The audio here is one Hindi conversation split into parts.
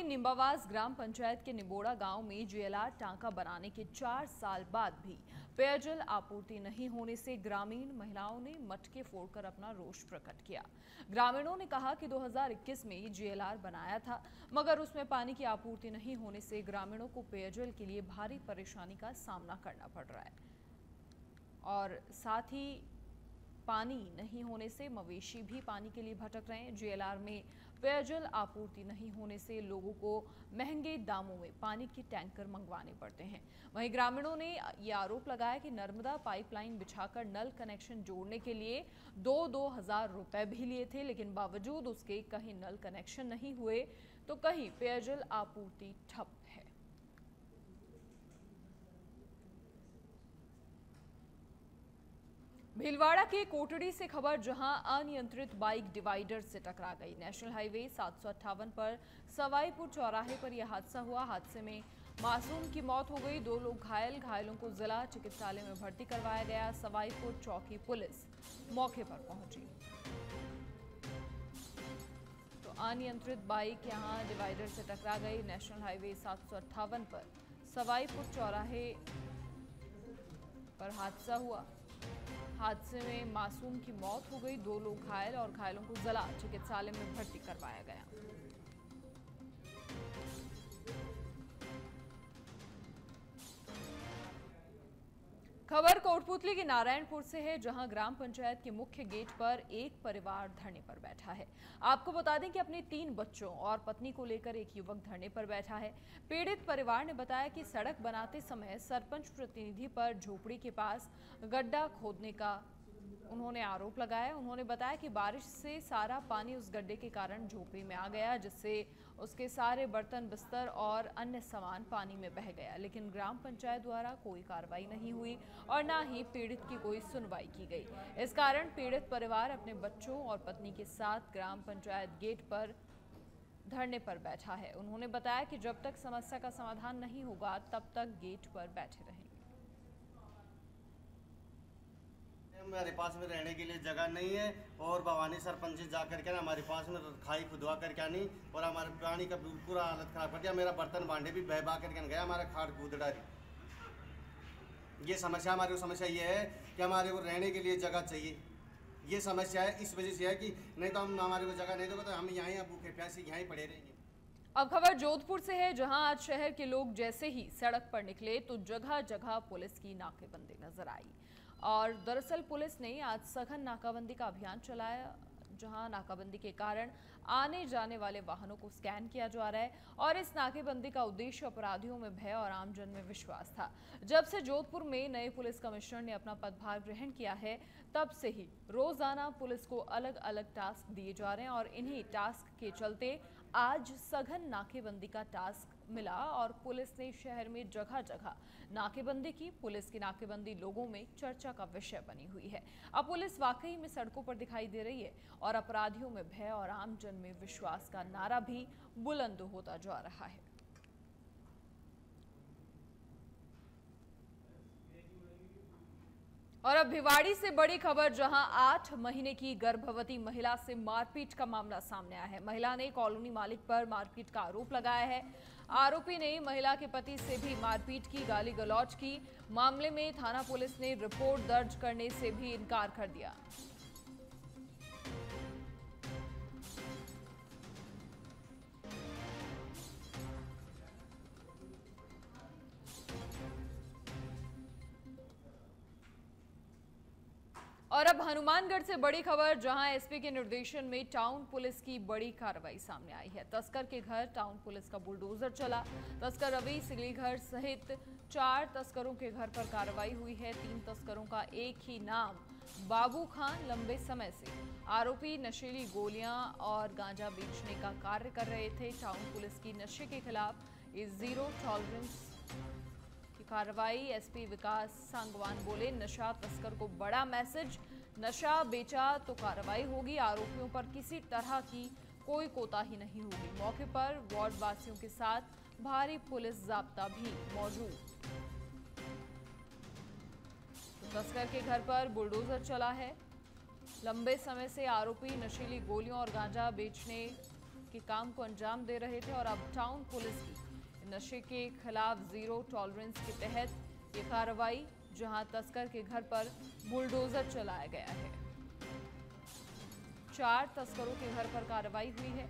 में निम्बावास ग्राम पंचायत के निबोड़ा गांव में जीएलआर टांका बनाने के 4 साल बाद भी पेयजल आपूर्ति नहीं होने से ग्रामीण महिलाओं ने मटके फोड़कर अपना रोष प्रकट किया। ग्रामीणों ने कहा कि 2021 में जीएलआर बनाया था, मगर उसमें पानी की आपूर्ति नहीं होने से ग्रामीणों को पेयजल के लिए भारी परेशानी का सामना करना पड़ रहा है और साथ ही पानी नहीं होने से मवेशी भी पानी के लिए भटक रहे हैं। जीएलआर में पेयजल आपूर्ति नहीं होने से लोगों को महंगे दामों में पानी की टैंकर मंगवाने पड़ते हैं। वहीं ग्रामीणों ने ये आरोप लगाया कि नर्मदा पाइपलाइन बिछाकर नल कनेक्शन जोड़ने के लिए 2-2 हजार रुपए भी लिए थे, लेकिन बावजूद उसके कहीं नल कनेक्शन नहीं हुए तो कहीं पेयजल आपूर्ति ठप है। भीलवाड़ा के कोटड़ी से खबर, जहां अनियंत्रित बाइक डिवाइडर से टकरा गई। नेशनल हाईवे 758 पर सवाईपुर चौराहे पर यह हादसा हुआ। हादसे में मासूम की मौत हो गई, 2 लोग घायलों को जिला चिकित्सालय में भर्ती करवाया गया। सवाईपुर चौकी पुलिस मौके पर पहुंची तो अनियंत्रित बाइक यहां डिवाइडर से टकरा गई। नेशनल हाईवे 758 पर सवाईपुर चौराहे पर हादसा हुआ। हादसे में मासूम की मौत हो गई, 2 लोग घायल और घायलों को जिला चिकित्सालय में भर्ती करवाया गया। खबर कोटपुतली के नारायणपुर से है, जहां ग्राम पंचायत के मुख्य गेट पर एक परिवार धरने पर बैठा है। आपको बता दें कि अपने 3 बच्चों और पत्नी को लेकर एक युवक धरने पर बैठा है। पीड़ित परिवार ने बताया कि सड़क बनाते समय सरपंच प्रतिनिधि पर झोपड़ी के पास गड्ढा खोदने का उन्होंने आरोप लगाया। उन्होंने बताया कि बारिश से सारा पानी उस गड्ढे के कारण झोपड़ी में आ गया, जिससे उसके सारे बर्तन, बिस्तर और अन्य सामान पानी में बह गया, लेकिन ग्राम पंचायत द्वारा कोई कार्रवाई नहीं हुई और न ही पीड़ित की कोई सुनवाई की गई। इस कारण पीड़ित परिवार अपने बच्चों और पत्नी के साथ ग्राम पंचायत गेट पर धरने पर बैठा है। उन्होंने बताया कि जब तक समस्या का समाधान नहीं होगा तब तक गेट पर बैठे रहेंगे। हमारे पास में रहने के लिए जगह नहीं है और भवानी सरपंच जा करके ना हमारे पास में खाई खुदवा करके आनी और हमारे पानी का पूरा हालत खराब कर दिया। मेरा बर्तन भांडे भी बह बहा करके गया, हमारा खाट कूद डाली। ये समस्या हमारी समस्या ये है कि हमारे को रहने के लिए जगह चाहिए। ये समस्या है, इस वजह से है कि नहीं तो हम हमारे को जगह नहीं दोगे तो हम यहाँ भूखे प्यासे यहाँ पड़े रहेंगे। अब खबर जोधपुर से है, जहां आज शहर के लोग जैसे ही सड़क पर निकले तो जगह जगह पुलिस की नाकेबंदी नजर आई। और दरअसल पुलिस ने आज सघन नाकाबंदी का अभियान चलाया, जहां नाकाबंदी के कारण आने जाने वाले वाहनों को स्कैन किया जा रहा है और इस नाकेबंदी का उद्देश्य अपराधियों में भय और आमजन में विश्वास था। जब से जोधपुर में नए पुलिस कमिश्नर ने अपना पदभार ग्रहण किया है, तब से ही रोजाना पुलिस को अलग अलग टास्क दिए जा रहे हैं और इन्हीं टास्क के चलते आज सघन नाकेबंदी का टास्क मिला और पुलिस ने शहर में जगह जगह नाकेबंदी की। पुलिस की नाकेबंदी लोगों में चर्चा का विषय बनी हुई है। अब पुलिस वाकई में सड़कों पर दिखाई दे रही है और अपराधियों में भय और आमजन में विश्वास का नारा भी बुलंद होता जा रहा है। और अब भिवाड़ी से बड़ी खबर, जहां 8 महीने की गर्भवती महिला से मारपीट का मामला सामने आया है। महिला ने कॉलोनी मालिक पर मारपीट का आरोप लगाया है। आरोपी ने महिला के पति से भी मारपीट की, गाली गलौज की। मामले में थाना पुलिस ने रिपोर्ट दर्ज करने से भी इनकार कर दिया। और अब हनुमानगढ़ से बड़ी खबर, जहां एसपी के निर्देशन में टाउन पुलिस की बड़ी कार्रवाई सामने आई है। तस्कर के घर टाउन पुलिस का बुलडोजर चला। तस्कर रवि सिगलीघर सहित 4 तस्करों के घर पर कार्रवाई हुई है। 3 तस्करों का एक ही नाम बाबू खान लंबे समय से आरोपी नशीली गोलियां और गांजा बेचने का कार्य कर रहे थे। टाउन पुलिस की नशे के खिलाफ इस जीरो टॉलरेंस की कार्रवाई। एसपी विकास सांगवान बोले, नशा तस्कर को बड़ा मैसेज, नशा बेचा तो कार्रवाई होगी। आरोपियों पर किसी तरह की कोई कोताही नहीं होगी। मौके पर वार्ड वासियों के साथ भारी पुलिस जाब्ता भी मौजूद। तो तस्कर के घर पर बुलडोजर चला है। लंबे समय से आरोपी नशीली गोलियों और गांजा बेचने के काम को अंजाम दे रहे थे और अब टाउन पुलिस की नशे के खिलाफ जीरो टॉलरेंस के तहत ये कार्रवाई, जहां तस्कर के घर पर बुलडोजर चलाया गया है। 4 तस्करों के घर पर कार्रवाई हुई है।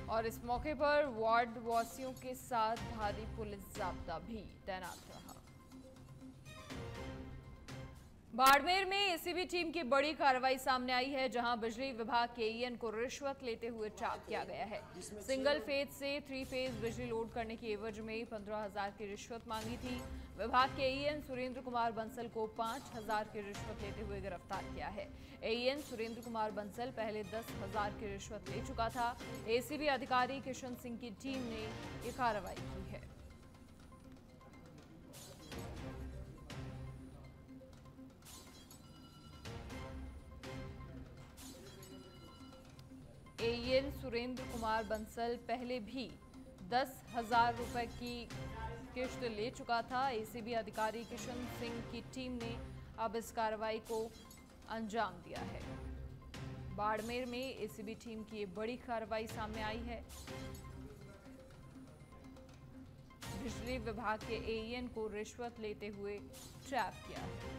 और इस मौके पर वार्ड वासियों के साथ भारी पुलिस जाब्ता भी तैनात रहा। बाड़मेर में एसीबी टीम की बड़ी कार्रवाई सामने आई है, जहां बिजली विभाग के एईएन को रिश्वत लेते हुए ट्रैप किया गया है। सिंगल फेज से 3 फेज बिजली लोड करने की एवज में 15,000 की रिश्वत मांगी थी। विभाग के एईएन सुरेंद्र कुमार बंसल को 5,000 की रिश्वत लेते हुए गिरफ्तार किया है। एईएन सुरेंद्र कुमार बंसल पहले 10,000 की रिश्वत ले चुका था। एसीबी अधिकारी किशन सिंह की टीम ने ये कार्रवाई की है। एईएन सुरेंद्र कुमार बंसल पहले भी 10,000 रुपए की किश्त ले चुका था। एसीबी अधिकारी किशन सिंह की टीम ने अब इस कार्रवाई को अंजाम दिया है। बाड़मेर में एसीबी टीम की ये बड़ी कार्रवाई सामने आई है। बिजली विभाग के एईएन को रिश्वत लेते हुए ट्रैप किया है।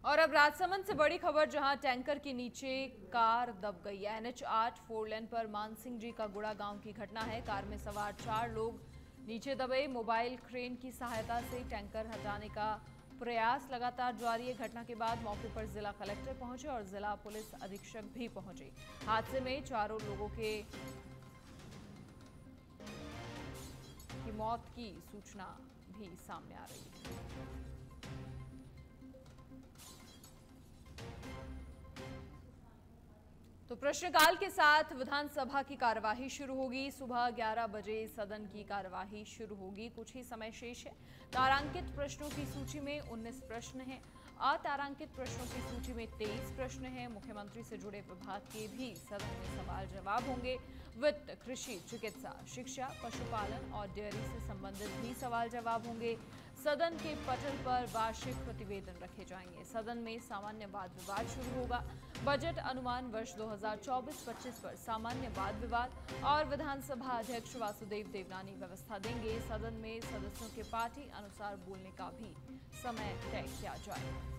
और अब राजसमंद से बड़ी खबर, जहां टैंकर के नीचे कार दब गई। NH 8 4 लेन पर मानसिंह जी का गुड़ा गांव की घटना है। कार में सवार 4 लोग नीचे दबे। मोबाइल क्रेन की सहायता से टैंकर हटाने का प्रयास लगातार जारी है। घटना के बाद मौके पर जिला कलेक्टर पहुंचे और जिला पुलिस अधीक्षक भी पहुंचे। हादसे में 4 लोगों की मौत की सूचना भी सामने आ रही है। तो प्रश्नकाल के साथ विधानसभा की कार्यवाही शुरू होगी। सुबह 11 बजे सदन की कार्यवाही शुरू होगी। कुछ ही समय शेष है। तारांकित प्रश्नों की सूची में 19 प्रश्न हैं। अतारांकित प्रश्नों की सूची में 23 प्रश्न हैं। मुख्यमंत्री से जुड़े विभाग के भी सदन में सवाल जवाब होंगे। वित्त, कृषि, चिकित्सा, शिक्षा, पशुपालन और डेयरी से संबंधित भी सवाल जवाब होंगे। सदन के पटल पर वार्षिक प्रतिवेदन रखे जाएंगे। सदन में सामान्य वाद विवाद शुरू होगा। बजट अनुमान वर्ष 2024-25 पर सामान्य वाद विवाद और विधानसभा अध्यक्ष वासुदेव देवनानी व्यवस्था देंगे। सदन में सदस्यों के पार्टी अनुसार बोलने का भी समय तय किया जाएगा।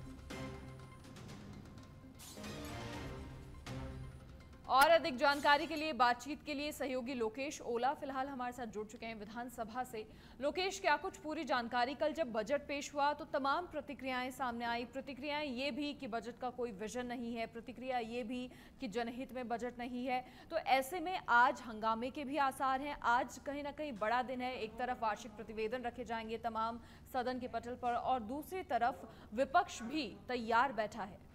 और अधिक जानकारी के लिए, बातचीत के लिए सहयोगी लोकेश ओला फिलहाल हमारे साथ जुड़ चुके हैं विधानसभा से। लोकेश, क्या कुछ पूरी जानकारी? कल जब बजट पेश हुआ तो तमाम प्रतिक्रियाएं सामने आई। प्रतिक्रियाएं ये भी कि बजट का कोई विजन नहीं है, प्रतिक्रिया ये भी कि जनहित में बजट नहीं है। तो ऐसे में आज हंगामे के भी आसार हैं। आज कहीं ना कहीं बड़ा दिन है। एक तरफ वार्षिक प्रतिवेदन रखे जाएंगे तमाम सदन के पटल पर और दूसरी तरफ विपक्ष भी तैयार बैठा है।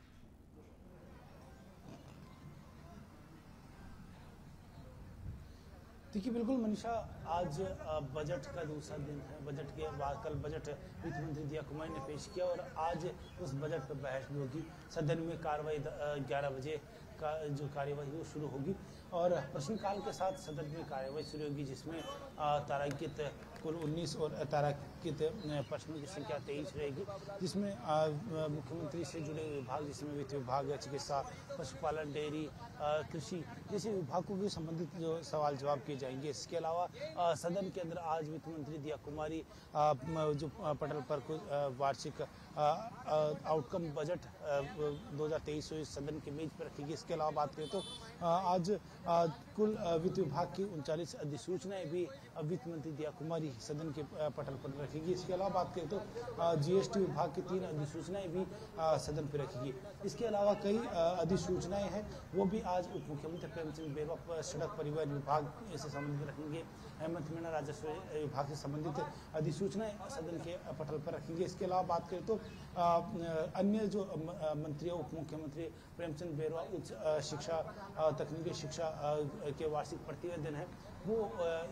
देखिए, बिल्कुल मनीषा, आज बजट का दूसरा दिन है। बजट के बाद कल बजट वित्त मंत्री दिया कुमारी ने पेश किया और आज उस बजट पर बहस भी होगी। सदन में कार्रवाई 11 बजे का जो कार्यवाही वो शुरू होगी और प्रश्नकाल के साथ सदन में कार्यवाही शुरू होगी, जिसमें तारांकित कुल 19 और अतारांकित प्रश्नों की संख्या 23 रहेगी, जिसमें मुख्यमंत्री से जुड़े विभाग, जिसमें वित्त विभाग, चिकित्सा, पशुपालन, डेयरी, कृषि जैसे विभागों के संबंधित जो सवाल जवाब किए जाएंगे। इसके अलावा सदन के अंदर आज वित्त मंत्री दिया कुमारी जो पटल पर वार्षिक आउटकम बजट 2023 सदन के मेज पर रखेगी। इसके अलावा बात करें तो आज कुल वित्त विभाग की 39 अधिसूचनाएं भी वित्त मंत्री दिया कुमारी सदन के पटल पर रखेगी। इसके अलावा बात करें तो जीएसटी विभाग की 3 अधिसूचनाएं भी सदन पर रखेगी। इसके अलावा कई अधिसूचनाएं हैं वो भी आज उप मुख्यमंत्री प्रेमचंद बेरवा सड़क परिवहन विभाग से संबंधित रखेंगे। हेमंत मीणा राजस्व विभाग से संबंधित अधिसूचनाएं सदन के पटल पर रखेंगे। इसके अलावा बात करें तो अन्य जो मंत्री उप मुख्यमंत्री प्रेमचंद बेरवा उच्च शिक्षा, तकनीकी शिक्षा के वार्षिक प्रतिवेदन है वो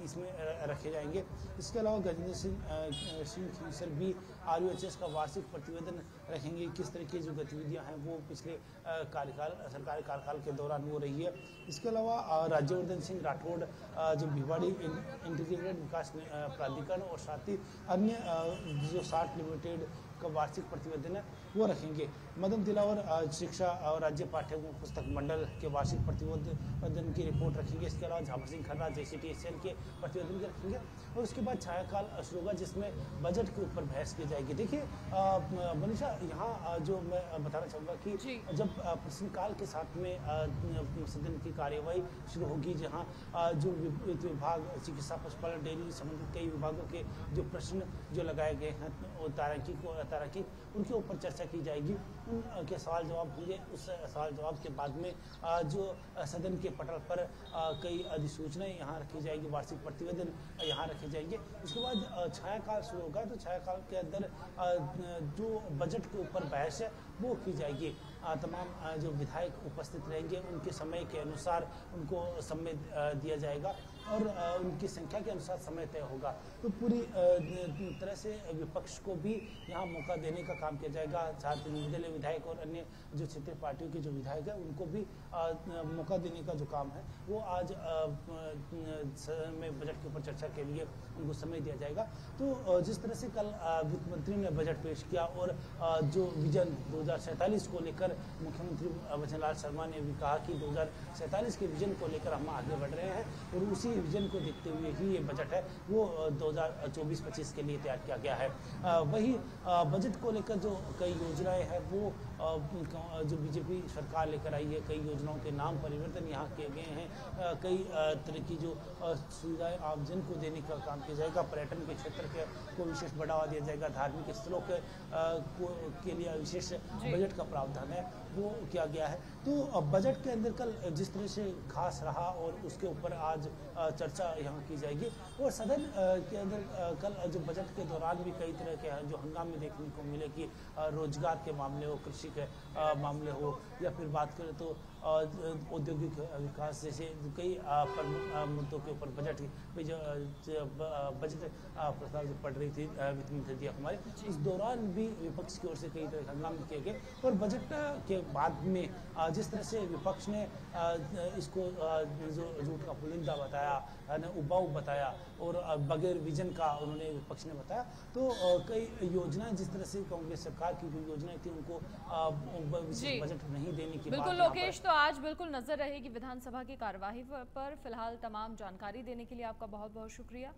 इसमें रखे जाएंगे। इसके अलावा गजेंद्र सिंह खींसर भी RUHS का वार्षिक प्रतिवेदन रखेंगे, किस तरह की जो गतिविधियां हैं वो पिछले सरकारी कार्यकाल के दौरान हो रही है। इसके अलावा राज्यवर्धन सिंह राठौड़ जो भिवाड़ी इंटीग्रेटेड विकास प्राधिकरण और साथ ही अन्य जो 60 लिमिटेड का वार्षिक प्रतिवेदन है वो रखेंगे। मदन दिलावर शिक्षा और राज्य पाठ्य पुस्तक मंडल के वार्षिक प्रतिवेदन की रिपोर्ट रखेंगे। इसके अलावा झामर सिंह खन्ना JCTSL के प्रतिवेदन के रखेंगे और उसके बाद छायाकाल शुरू होगा जिसमें बजट के ऊपर बहस की जाएगी। देखिए मनीषा, यहाँ जो मैं बताना चाहूँगा कि जब प्रश्नकाल के साथ में सदन की कार्यवाही शुरू होगी, जहाँ जो विभाग चिकित्सा पशुपालन डेयरी संबंधित कई विभागों के जो प्रश्न जो लगाए गए हैं ताराकिक उनके ऊपर चर्चा की जाएगी, उनके सवाल जवाब होंगे। उस सवाल जवाब के बाद में जो सदन के पटल पर कई अधिसूचनाएं यहाँ रखी जाएगी, वार्षिक प्रतिवेदन यहाँ रखे जाएंगे। उसके बाद छायाकाल शुरू होगा, तो छायाकाल के अंदर जो बजट के ऊपर बहस है वो की जाएगी। तमाम जो विधायक उपस्थित रहेंगे उनके समय के अनुसार उनको समय दिया जाएगा और उनकी संख्या के अनुसार समय तय होगा। तो पूरी तरह से विपक्ष को भी यहाँ मौका देने का काम किया जाएगा। साथ ही निर्दलीय विधायक और अन्य जो क्षेत्रीय पार्टियों के जो विधायक हैं उनको भी मौका देने का जो काम है वो आज में बजट के ऊपर चर्चा के लिए उनको समय दिया जाएगा। तो जिस तरह से कल वित्त मंत्री ने बजट पेश किया और जो विजन 2047 को लेकर मुख्यमंत्री वचनलाल शर्मा ने भी कहा कि 2047 के विजन को लेकर हम आगे बढ़ रहे हैं और उसी विजन को देखते हुए ही ये बजट है वो 2024-25 के लिए तैयार किया गया है। वही बजट को लेकर जो कई योजनाएं हैं वो जो बीजेपी सरकार लेकर आई है, कई योजनाओं के नाम परिवर्तन यहाँ किए गए हैं, कई तरह की जो सुविधाएं आमजन को देने का काम किया जाएगा। पर्यटन के क्षेत्र को विशेष बढ़ावा दिया जाएगा, धार्मिक स्थलों के लिए विशेष बजट का प्रावधान है वो किया गया है। तो बजट के अंदर कल जिस तरह से खास रहा और उसके ऊपर आज चर्चा यहाँ की जाएगी और सदन के अंदर कल जो बजट के दौरान भी कई तरह के जो हंगामे देखने को मिले कि रोजगार के मामले हो, कृषि के मामले हो या फिर बात करें तो औद्योगिक विकास जैसे कई मुद्दों के ऊपर बजट प्रस्ताव जो पढ़ रही थी वित्त मंत्री दिया कुमारी, इस दौरान भी विपक्ष की ओर से कई तरह के हंगामे किए गए और बजट के बाद में जिस तरह से विपक्ष ने इसको जो झूठ का पुलिंदा बताया, उबाऊ बताया और बगैर विजन का उन्होंने विपक्ष ने बताया, तो कई योजनाएं जिस तरह से कांग्रेस सरकार की जो योजनाएं थी उनको बजट नहीं देने की बिल्कुल लोकेश, तो आज बिल्कुल नजर रहेगी विधानसभा की कार्यवाही पर। फिलहाल तमाम जानकारी देने के लिए आपका बहुत बहुत शुक्रिया।